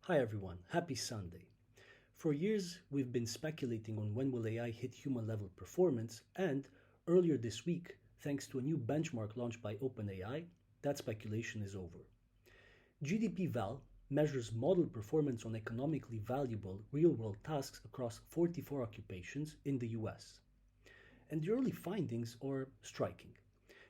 Hi everyone, happy Sunday. For years, we've been speculating on when will AI hit human-level performance, and earlier this week, thanks to a new benchmark launched by OpenAI, that speculation is over. GDPval measures model performance on economically valuable real-world tasks across 44 occupations in the US. And the early findings are striking.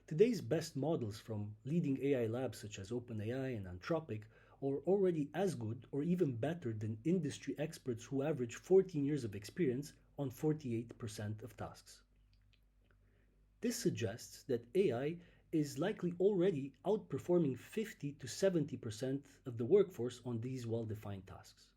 Today's best models from leading AI labs such as OpenAI and Anthropic are already as good or even better than industry experts who average 14 years of experience on 48% of tasks. This suggests that AI is likely already outperforming 50 to 70% of the workforce on these well-defined tasks.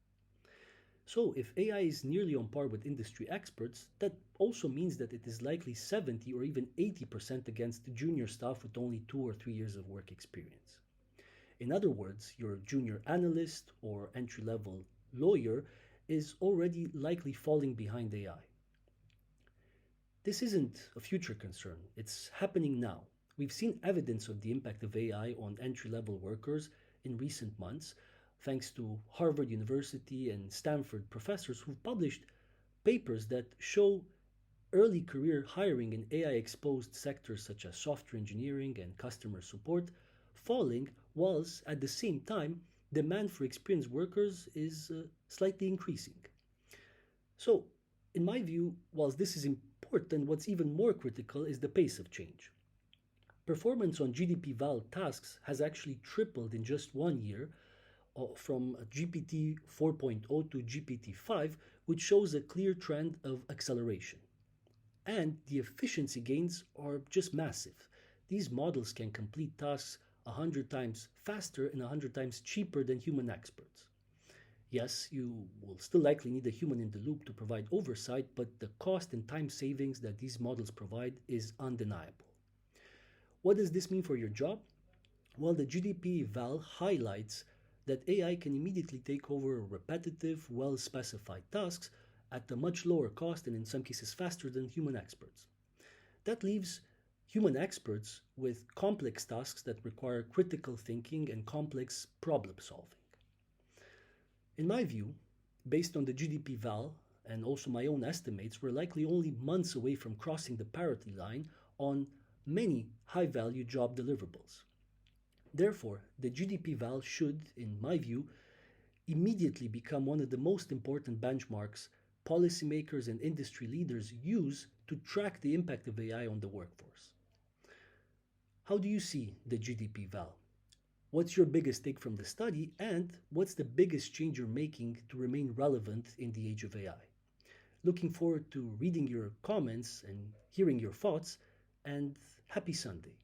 So if AI is nearly on par with industry experts, that also means that it is likely 70 or even 80% against junior staff with only 2 or 3 years of work experience. In other words, your junior analyst or entry-level lawyer is already likely falling behind AI. This isn't a future concern, it's happening now. We've seen evidence of the impact of AI on entry-level workers in recent months, thanks to Harvard University and Stanford professors who've published papers that show early career hiring in AI-exposed sectors such as software engineering and customer support falling, whilst at the same time, demand for experienced workers is slightly increasing. So, in my view, whilst this is important, what's even more critical is the pace of change. Performance on GDPval tasks has actually tripled in just 1 year, from GPT 4.0 to GPT 5, which shows a clear trend of acceleration. And the efficiency gains are just massive. These models can complete tasks 100 times faster and 100 times cheaper than human experts. Yes, you will still likely need a human in the loop to provide oversight, but the cost and time savings that these models provide is undeniable. What does this mean for your job? Well, the GDPval highlights that AI can immediately take over repetitive, well-specified tasks at a much lower cost and in some cases faster than human experts. That leaves human experts with complex tasks that require critical thinking and complex problem solving. In my view, based on the GDPval and also my own estimates, we're likely only months away from crossing the parity line on many high-value job deliverables. Therefore, the GDPval should, in my view, immediately become one of the most important benchmarks policymakers and industry leaders use to track the impact of AI on the workforce. How do you see the GDPval? What's your biggest take from the study, and what's the biggest change you're making to remain relevant in the age of AI? Looking forward to reading your comments and hearing your thoughts, and happy Sunday.